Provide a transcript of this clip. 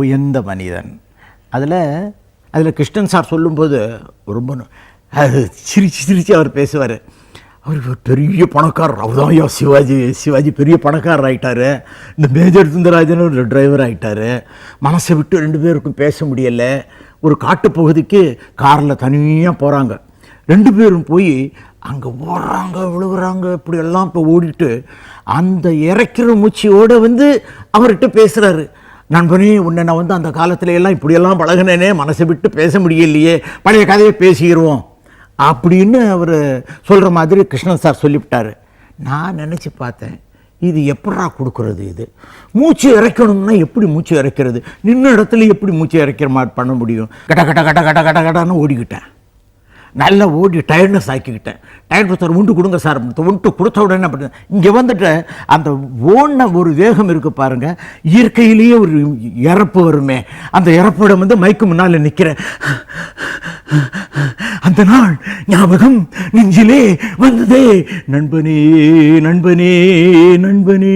உயர்ந்த மனிதன். அதில் கிருஷ்ணன் சார் சொல்லும்போது ரொம்ப அது சிரித்து அவர் பேசுவார். அவர் பெரிய பணக்காரர், அவர் தான் ஐயா சிவாஜி பெரிய பணக்காரர் ஆகிட்டார். இந்த மேஜர் சுந்தரராஜன் ஒரு டிரைவர் ஆகிட்டார். மனசை விட்டு ரெண்டு பேருக்கும் பேச முடியலை. ஒரு காட்டுப்பகுதிக்கு காரில் தனியாக போகிறாங்க. ரெண்டு பேரும் போய் அங்கே ஓடுறாங்க, விழுகுறாங்க, இப்படியெல்லாம் இப்போ ஓடிட்டு அந்த இறக்கிற மூச்சியோடு அவர்கிட்ட பேசுகிறாரு. நண்பனே, உன்னை நான் அந்த காலத்துல எல்லாம் இப்படியெல்லாம் பழகினேனே, மனசை விட்டு பேச முடியலையே, பழைய கதையை பேசிடுவோம் அப்படின்னு அவர் சொல்கிற மாதிரி கிருஷ்ணன் சார் சொல்லிவிட்டார். நான் நினச்சி பார்த்தேன், இது எப்படா கொடுக்குறது? இது மூச்சு இறைக்கணும்னா எப்படி மூச்சு இறைக்கிறது? நின்ன இடத்துல எப்படி மூச்சு இறைக்கிற மாதிரி பண்ண முடியும்? கட்ட கட்ட கட்ட கட்ட கட்ட கட்டான்னு ஓடிக்கிட்டேன். நல்லா ஓடி டயர்ட்னஸ் ஆக்கிக்கிட்டேன். டயர்ட் சார் உண்டு கொடுங்க சார், உண்டு கொடுத்த உடனே அப்படி இங்கே வந்துட்டு அந்த ஓடின ஒரு வேகம் இருக்குது பாருங்கள். இயற்கையிலேயே ஒரு இறப்பு வருமே, அந்த இறப்போட மைக்கு முன்னால் நிற்கிறேன். அந்த நாள் ஞாபகம் நெஞ்சிலே வந்ததே, நண்பனே நண்பனே நண்பனே.